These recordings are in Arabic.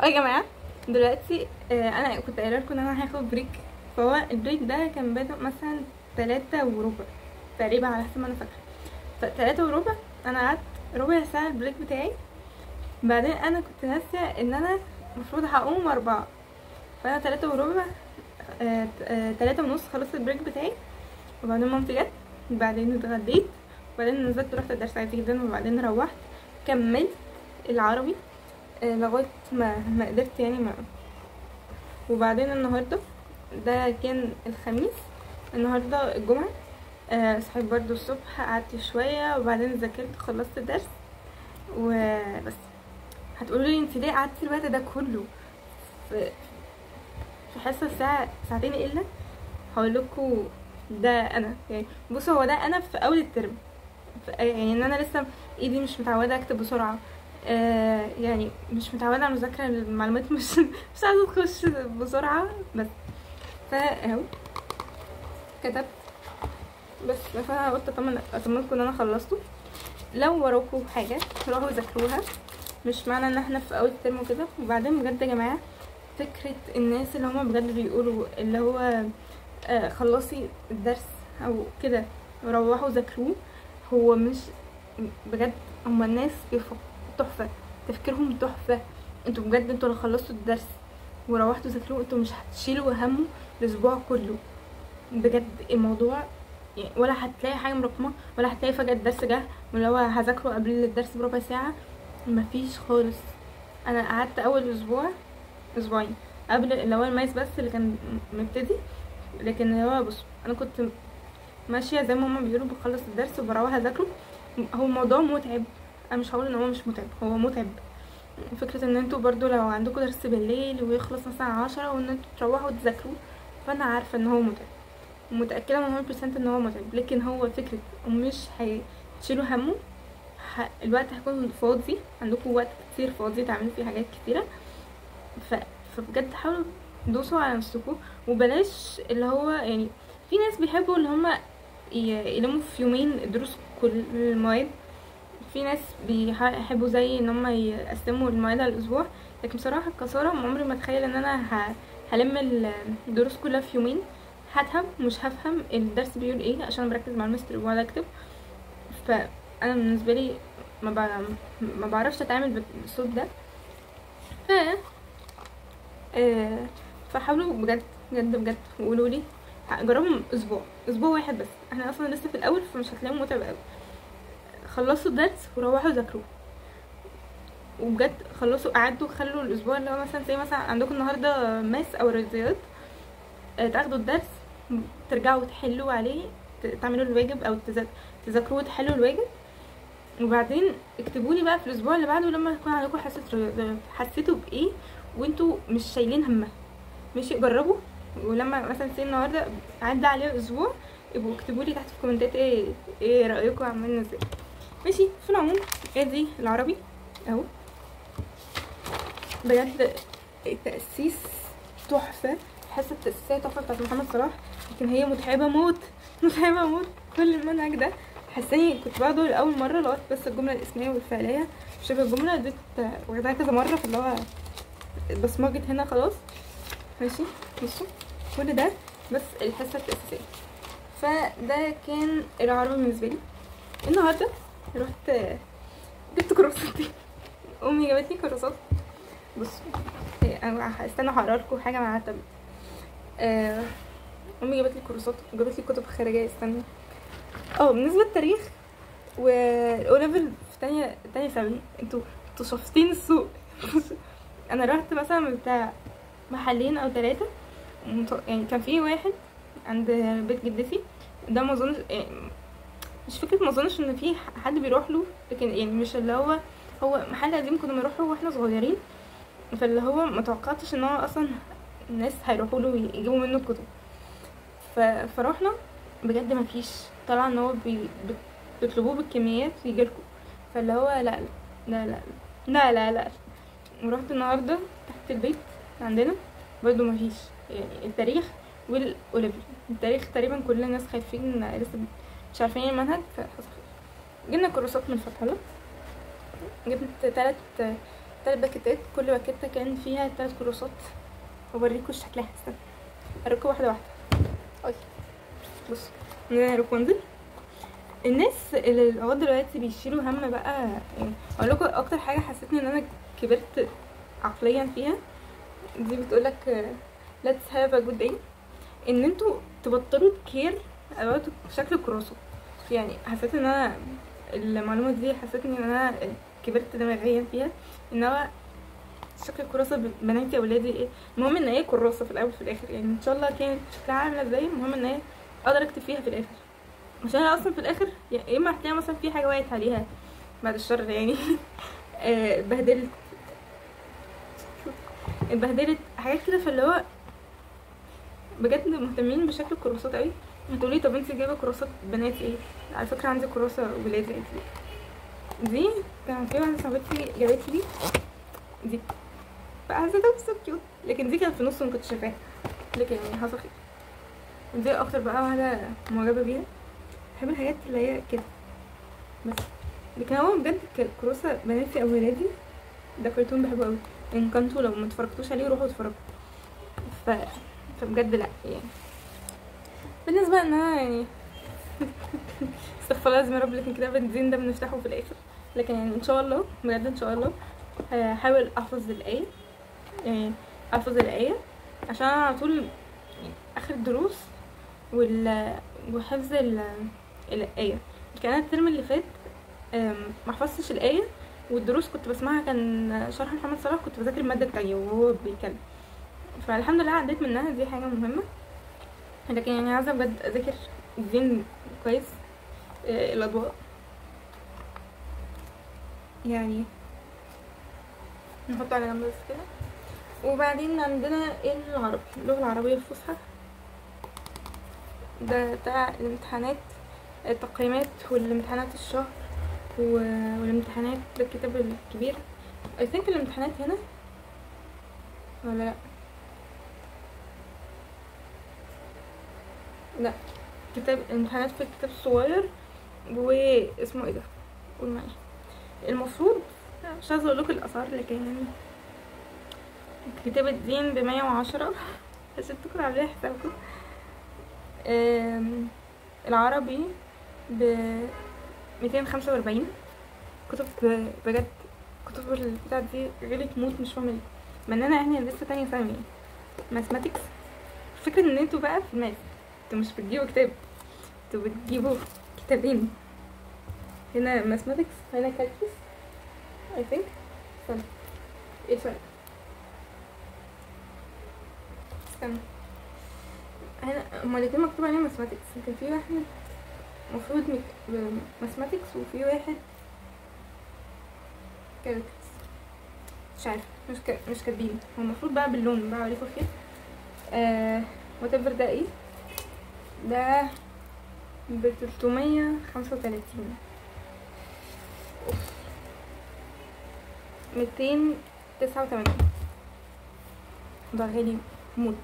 يا جماعه دلوقتي انا كنت قايله لكم ان انا هاخد بريك. فهو البريك ده كان بادئ مثلا 3:15 تقريبا على حسب ما انا فاكره. ف3:15 انا قعدت ربع ساعه البريك بتاعي. بعدين انا كنت ناسيه ان انا المفروض هقوم 4، فانا 3:15 3:30 خلصت البريك بتاعي. وبعدين مامتي جت، بعدين اتغديت، وبعدين نزلت رحت الدرس عادي جدا، وبعدين روحت كملت العربي لغايه ما قدرت يعني وبعدين النهارده ده كان الخميس، النهارده الجمعه. صحيت برضو الصبح قعدت شويه، وبعدين ذاكرت خلصت الدرس وبس. هتقولوا لي انت ليه قعدتي الوقت ده كله في حصه ساعتين الا؟ هقول لكم ده انا يعني بصوا، هو ده انا في اول الترم، يعني ان انا لسه ايدي مش متعوده اكتب بسرعه، يعني مش متعوده على مذاكره المعلومات، مش عايزه تخش بسرعه. بس فاهو كتبت بس، فانا قلت اطمنكم ان انا خلصته. لو وراكم حاجه روحوا ذاكروها، مش معنى ان احنا في اول الترم وكده. وبعدين بجد يا جماعه، فكره الناس اللي هما بجد بيقولوا اللي هو خلصي الدرس او كده روحوا ذاكروه، هو مش بجد. هما الناس تحفه، تفكيرهم تحفه. انتوا بجد انتوا لو خلصتوا الدرس وروحتوا ذاكروه انتوا مش هتشيلوا همه الاسبوع كله. بجد الموضوع يعني ولا هتلاقي حاجه مرقمه، ولا هتلاقي فجاه الدرس جه واللي هو هذاكره قبل الدرس بربع ساعه. مفيش خالص. انا قعدت اول اسبوعين قبل اللي هو المايس بس اللي كان مبتدي، لكن هو بص انا كنت ماشيه زي ما هما بيقولوا، بخلص الدرس وبروح اذاكره. هو الموضوع متعب، انا مش هقول ان هو مش متعب، هو متعب. فكره ان انتوا برضو لو عندكم درس بالليل ويخلص مثلا 10 وان انتوا تروحوا تذاكروه، فانا عارفه ان هو متعب، ومتاكده من 100% ان هو متعب. لكن هو فكره ومش هتشيلوا همه، الوقت هيكون فاضي عندكم، وقت كتير فاضي تعملوا فيه حاجات كتيره. فبجد حاولوا دوسوا على نفسكم، وبلاش اللي هو يعني في ناس بيحبوا اللي هم يلموا في يومين دروس كل المواد. في ناس بيحبوا زي ان هم يقسموا المواد على الاسبوع. لكن بصراحه كساره عمري ما اتخيل ان انا هلم الدروس كلها في يومين. مش هفهم الدرس بيقول ايه عشان بركز مع المستر وبقعد اكتب. فانا بالنسبه لي ما بعرفش اتعامل بالصوت ده. ف فحاولوا بجد بجد بجد وقولوا لي. جربوا اسبوع واحد بس، احنا اصلا لسه في الاول فمش هتلاقوا متعب قوي. خلصوا الدرس وروحوا ذاكروه، وبجد خلصوا قعدوا خلوا الاسبوع اللي هو مثلا زي مثلا عندكم النهارده ماس او رياضيات، تاخدوا الدرس ترجعوا تحلوا عليه، تعملوا الواجب او تذاكروه وتحلوا الواجب. وبعدين اكتبوا لي بقى في الاسبوع اللي بعده لما يكون عندكم حصه رياضيات حسيتوا بايه وانتوا مش شايلين همها. ماشي جربوا، ولما مثلا النهارده عدى عليه اسبوع يبقوا اكتبوا لي تحت في الكومنتات ايه رايكم عملنا ازاي. ماشي. في العموم ادي العربي اهو، بجد التأسيس تحفه، الحصه التأسيسيه تحفه بتاعت محمد صلاح. لكن هي متعبه موت متعبه موت. كل المنهج ده حاساني كنت باخده لاول مره لغايه بس الجمله الاسميه والفعليه شبه الجمله دي واخداها كذا مره، في اللي هو بصمجت هنا خلاص. ماشي كل ده بس الحصه التأسيسيه. فده كان العربي بالنسبه لي. النهارده رحت جبت كراسات. امي جابت لي كراسات. بصوا انا استنى هقرا لكم حاجه مع التابلت. امي جابت لي كراسات وجابت لي كتب خارجيه. استنى بالنسبه للتاريخ والاو ليفل في تانية ثانوي، انتوا شافتين السوق. انا رحت مثلا بتاع محلين او 3، يعني كان في واحد عند بيت جدتي ده ما اظنش يعني مش فكره ما اظنش ان في حد بيروح له، لكن يعني مش اللي هو محل قديم كنا بنروح له واحنا صغيرين، فاللي هو ما توقعتش ان هو اصلا الناس هيروحوا له يجيبوا منه الكتب. فروحنا بجد ما فيش، طلع ان هو بيطلبوه بالكميات يجيلكوا. فاللي هو لا لا لا لا لا لا. ورحت النهارده تحت البيت عندنا برضو ما فيش، يعني التاريخ والاوليفي. التاريخ تقريبا كل الناس خايفين لسه مش عارفين المنهج، فحصل خير. جبنا كراسات من فتح الله، جبت 3 3 باكيتات، كل باكيته كان فيها 3 كروسات. اوريكم شكلها، استنى اوريكم واحده واحده. اي بص، انا رابنزل. الناس اللي لغايه دلوقتي بيشيلوا هم بقى، يعني اقول لكم اكتر حاجه حسيتني ان انا كبرت عقليا فيها، دي بتقولك let's have a good day، ان انتوا تبطلوا كير about شكل الكراسة. يعني حسيت ان انا المعلومه دي حسيتني ان انا كبرت دماغيا فيها، ان هو شكل الكراسه بناتي اولادي ايه، المهم ان هي كراسه في الاول وفي الاخر، يعني ان شاء الله كانت شكلها عامله ازاي، المهم ان هي اقدر اكتب فيها في الاخر، عشان انا اصلا في الاخر يا اما هتلاقي مثلا في حاجه وقعت عليها بعد الشر يعني اتبهدلت حاجات كده، فاللي هو بجد مهتمين بشكل الكراسات قوي. هتقولي طب انت جايبه كراسات بنات ايه؟ على فكره عندي كراسه ولادي. دي كان في واحده صاحبتي جابت لي دي، فحسيتها سو كيوت، لكن دي كانت في نص ما كنتش شايفاها، لكن يعني حصل خير. دي اكتر بقى واحده معجبه بيها، بحب الحاجات اللي هي كده بس. لكن هو بجد كراسه بناتي او ولادي ده كرتون بحبه قوي، ان كنتوا لو ما اتفرجتوش عليه روحوا اتفرجوا. فبجد لا يعني بالنسبه ان انا يعني استغفر الله لازم يا رب، لكن كده بنزين ده بنفتحه في الاخر. لكن يعني ان شاء الله بجد ان شاء الله هحاول احفظ الايه، يعني احفظ الايه عشان انا على طول يعني اخر الدروس وحفظ الايه. كان الترم اللي فات ما حفظتش الايه، والدروس كنت بسمعها كان شرح محمد صلاح، كنت بذاكر الماده التانية وهو بيتكلم، فالحمد لله عديت منها، دي حاجه مهمه. لكن يعني عايزه بجد اذاكر الدين كويس. الاضواء يعني نحطه على جنب بس كده. وبعدين عندنا العربي، اللغه العربيه الفصحى، ده بتاع الامتحانات، التقييمات والامتحانات الشهر والامتحانات، ده الكتاب الكبير. I think الامتحانات هنا ولا لا؟ لا، كتاب الامتحانات في الكتاب الصغير، واسمه ايه ده، قول معايا. المفروض مش عايزه اقولكوا الاسعار، لكن كتاب الدين ب110 عشان تكونوا عاملين حسابكم. العربي ب245. كتب بجد، كتب البتاع دي غير تموت، مش فاهمه ليه، مع ان انا يعني لسه تانية ثانوي. ماثماتكس، فكرة ان انتوا بقى في الماث انتوا مش بتجيبوا كتاب، انتوا بتجيبوا كتابين، هنا ماثماتكس هنا كالكولس I think. استنى ايه الفرق؟ استنى، هنا هما الاتنين مكتوب عليهم ماثماتكس، لكن في واحد مفروض ماثماتكس وفي واحد كالكولس، مش عارفه، مش كاتبين، هو المفروض بقى باللون بقى عليكم خير. whatever ده ايه، ده ب335، 289 ده غالي موت.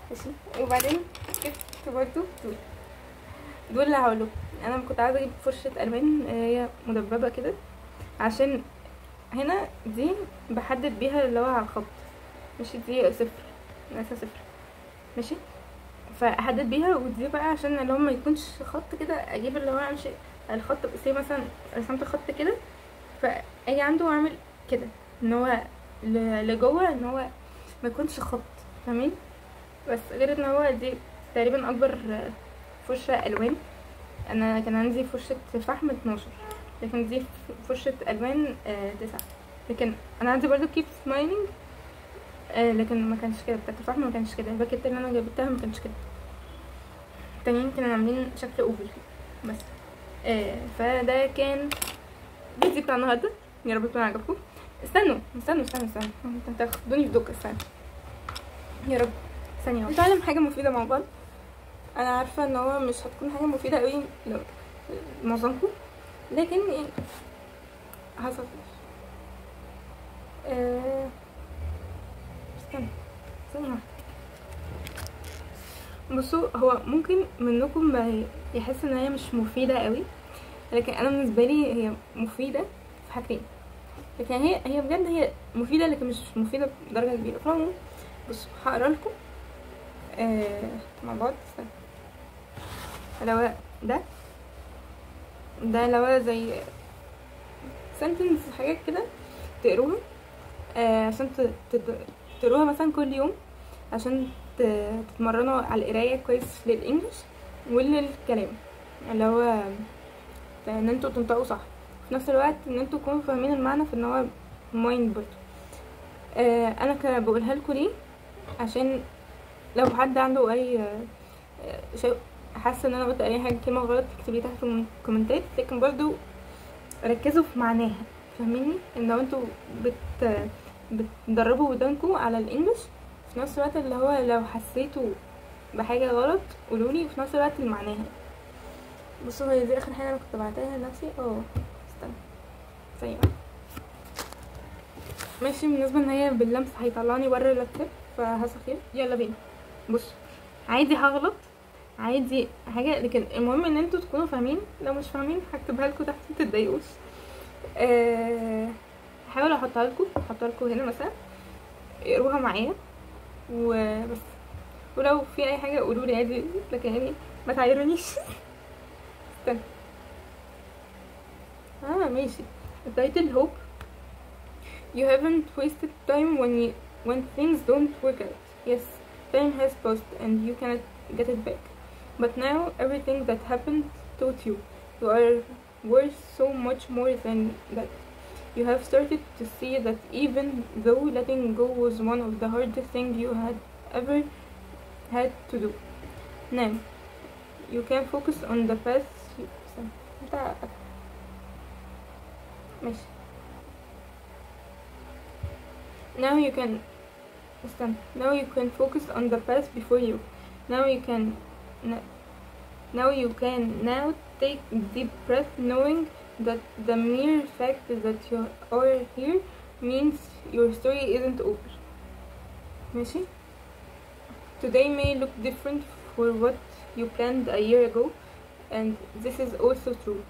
ماشي، وبعدين جبت برضو دول اللي هقولكم. انا كنت عايزه اجيب فرشه الوان هي مدببه كده، عشان هنا دي بحدد بيها اللي هو على الخط، ماشي، دي 0 مقاسها 0 ماشي، فاحدد بيها. ودي بقى عشان اللي هو ما يكونش خط كده، اجيب اللي هو امشي الخط بس، مثلا رسمت خط كده فاجي عنده واعمل كده ان هو لجوه، ان هو ما يكونش خط، فاهمين؟ بس غير ان هو دي تقريبا اكبر فرشه الوان. انا كان عندي فرشه فحم 12، لكن دي فرشه الوان 9. لكن انا عندي برضو كيب سمايلينج لكن ما كانش كده، بتاعت الفحم ما كانش كده، الباكيت اللي انا جبتها ما كانش كده، التانيين كانوا عاملين شكل اوفل بس. فده كان الفيديو بتاع النهارده، يا رب يكون عجبكم. استنوا انتوا هتاخدوني في دوكا، استنوا يا رب ثانيه نتعلم حاجه مفيده مع بعض. انا عارفه ان هو مش هتكون حاجه مفيده قوي لمعظمكم، لكن يعني حصل. استنى بصوا، هو ممكن منكم ما يحس ان هي مش مفيده قوي، لكن انا بالنسبه لي هي مفيده في حاجتين. لكن هي بجد هي مفيدة، لكن مش مفيدة بدرجة كبيرة. فالمهم بصوا هقرا لكم مع بعض. لو ده لو زي سنتنس حاجات كده تقروها عشان تقروها مثلا كل يوم، عشان تتمرنوا على القرايه كويس للانجليش وللكلام، اللي هو ان انتوا تنطقوا صح في نفس الوقت، ان انتوا تكونوا فاهمين المعنى، في ان هو مايند برضه. انا بقولها لكم ليه؟ عشان لو حد عنده اي شيء حاسه ان انا قلت اي حاجه كلمه غلط تكتبي تحت في الكومنتات، لكن برضو ركزوا في معناها، فاهميني؟ ان لو انتوا بتدربوا ودانكم على الانجليش، في نفس الوقت اللي هو لو حسيتوا بحاجه غلط قولولي، وفي نفس الوقت معناها. بصوا هي دي اخر حاجه انا كنت بعتها لنفسي. استنى ثانيه ماشي. بالنسبه ان هي باللمس هيطلعني بره اللابتوب، فحصل خير. يلا بينا. بصوا عادي هغلط، عادي حاجه، لكن المهم ان انتوا تكونوا فاهمين. لو مش فاهمين هكتبها لكم تحت، متتضايقوش. هحاول احطها لكم هنا مثلا، اقروها معايا وبس. ولو في اي حاجه قولوا لي عادي، لكن يعني ما تعايرونيش. استنى ماشي. التايتل هوب. You haven't wasted time when things don't work out. Yes, time has passed and you cannot get it back. But now everything that happened taught you. You are worth so much more than that. You have started to see that even though letting go was one of the hardest things you had ever had to do. Now, you can focus on the past. Now you can focus on the past before you. Now you can now take a deep breath, knowing that the mere fact that you are here means your story isn't over. ماشي. Today may look different for what you planned a year ago, and this is also true.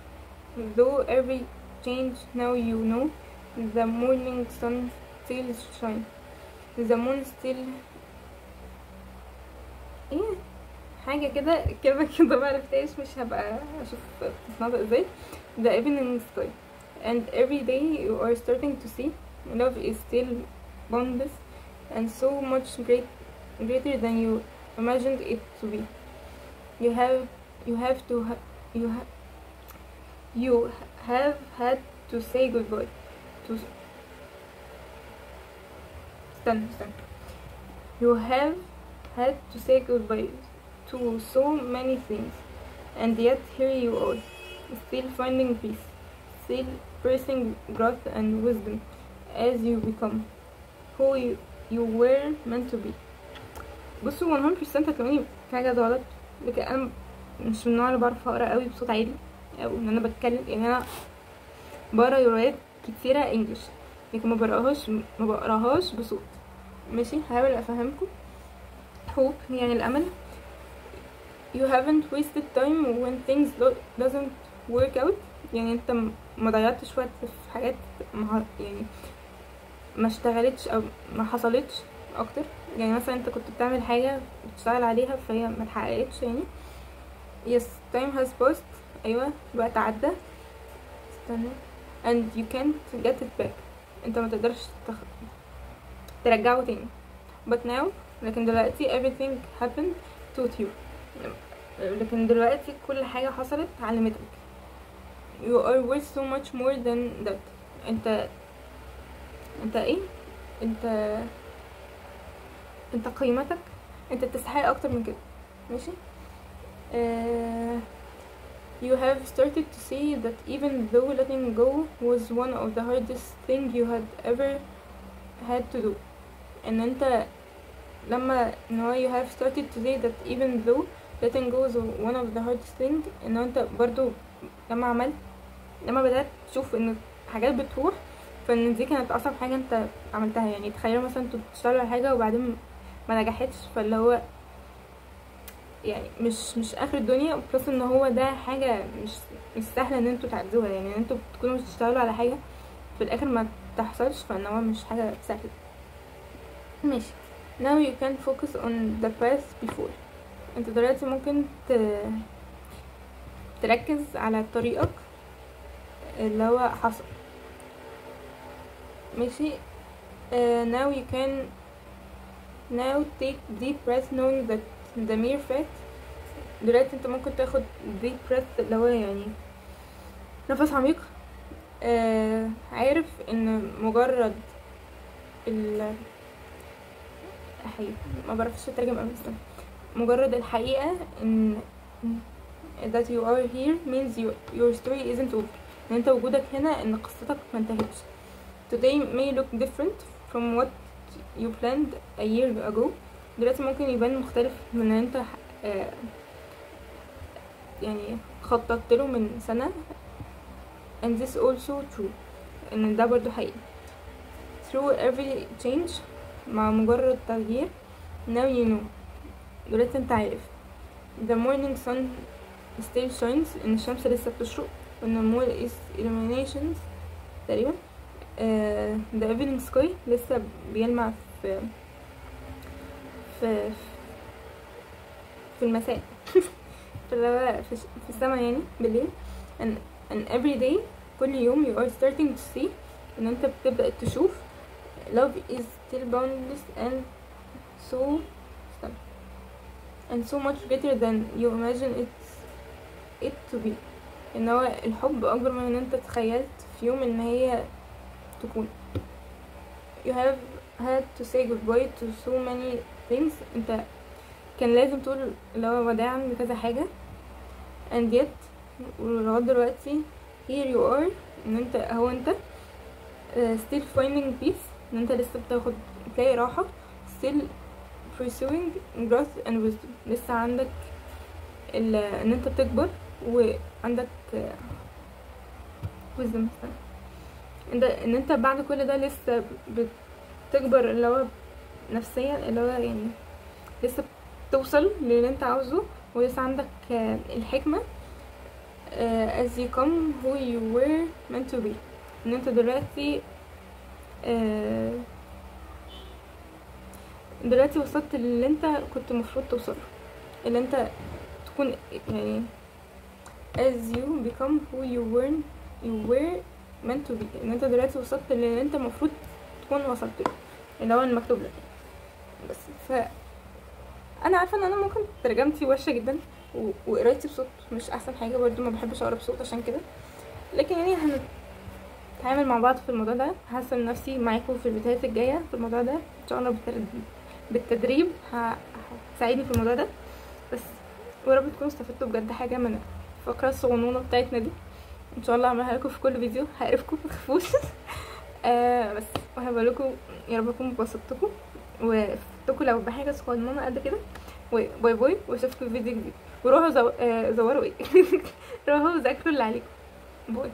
Though every change now you know, the morning sun still shine. The moon still حاجة كده، كلمة كده معرفتهاش، مش هبقى اشوف بتتنطق ازاي. The evening sky. And every day you are starting to see love is still boundless and so much greater than you imagined it to be. You have had to say goodbye to You have had to say goodbye to so many things, and yet here you are, still finding peace, still pressing growth and wisdom as you become who you were meant to be. بصوا 100% هتلاقوني في حاجة غلط، لكن انا مش من النوع اللي بعرف اقرا قوي بصوت عالي، او ان انا بتكلم. يعني انا بقرا روايات كتيرة انجلش، لكن ما بقراهاش بصوت. ماشي. هحاول افهمكم. hope يعني الامل. you haven't wasted time when things doesn't work out. يعني انت ما ضيعتش وقت في حاجات يعني ما اشتغلتش او ما حصلتش اكتر. يعني مثلا انت كنت بتعمل حاجه بتشتغل عليها فهي ما اتحققتش. يعني yes, time has passed. ايوه الوقت عدى. استنى. and you can't get it back. انت ما تقدرش ترجعه تاني. but now لكن دلوقتي everything happened taught you. لكن دلوقتي كل حاجة حصلت علمتك. you are worth so much more than that. انت ايه؟ انت قيمتك، انت تستحق اكتر من كده. ماشي. you have started to see that even though letting go was one of the hardest things you had ever had to do. ان انت لما you have started to say that even though letting go is one of the hardest things. ان انت برضو لما بدأت تشوف ان حاجات بتروح، فان دي كانت اصعب حاجة انت عملتها. يعني تخيلوا مثلا انتوا بتشتغلوا على حاجة وبعدين ما نجحتش، فاللي هو يعني مش اخر الدنيا. بلس ان هو ده حاجة مش سهلة ان انتوا تعدوها. يعني ان انتوا بتكونوا بتشتغلوا على حاجة في الاخر ما تحصلش، فان هو مش حاجة سهلة. ماشي. now you can focus on the past before. انت دلوقتي ممكن تركز على طريقك اللي هو حصل. ماشي. now you can now take deep breath knowing that the mere fact. دلوقتي انت ممكن تاخد deep breath اللي هو يعني نفس عميق، عارف ان مجرد ما بعرفش اترجم اوي، بس مجرد الحقيقة ان that you are here means your story isn't over. ان انت وجودك هنا ان قصتك ما انتهتش. today may look different from what you planned a year ago. دلوقتي ممكن يبان مختلف من ان انت يعني خططت له من سنة. and this also true. ان ده برضو حقيقي. through every change. مع مجرد تغيير. now you know. دلوقتي انت عارف. the morning sun still shines. ان الشمس لسه بتشرق. وان the moon is illuminations تقريبا. the evening sky لسه بيلمع في المساء في السماء يعني بالليل. and every day كل يوم you are starting to see. ان انت بتبدأ تشوف love is still boundless and so much greater than you imagine it to be. ان هو الحب اكبر من ان انت تخيلت في يوم ان هي تكون. you have had to say goodbye to so many things. انت كان لازم تقول اللي هو وداعا لكذا حاجة. and yet ولغاية دلوقتي here you are. ان انت انت still finding peace. ان انت لسه بتلاقي راحة. still pursuing growth and wisdom. لسه عندك ان انت بتكبر وعندك wisdom. ان انت بعد كل ده لسه بتكبر اللي هو نفسيا، اللي هو يعني لسه بتوصل للي انت عاوزه، ولسه عندك الحكمة as you come who you were meant to be. ان انت دلوقتي وصلت للي انت كنت المفروض توصله، اللي انت تكون يعني as you become who you were meant to be. ان انت دلوقتي وصلت للي انت المفروض تكون وصلت له، اللي هو المكتوب لك. بس انا عارفه ان انا ممكن ترجمتي وحشه جدا وقرايتي بصوت مش احسن حاجه، برضو ما بحبش اقرا بصوت عشان كده، لكن يعني هنتعامل مع بعض في الموضوع ده. هحسن نفسي معاكم في الفيديوهات الجايه في الموضوع ده ان شاء الله. بالتدريب هتساعدني في الموضوع ده. بس ورب تكونوا استفدتوا بجد حاجه من الفقره الصغنونه بتاعتنا دي. ان شاء الله هعملها لكم في كل فيديو، هعرفكم ما تخافوش. بس وهبقى لكم يا رب اكون بسطتكم وفدتكم لو بحاجه صغنونه قد كده. باي باي، واشوفكم في فيديو جديد. وروحوا زوروا روحوا ذاكروا اللي عليكم. باي.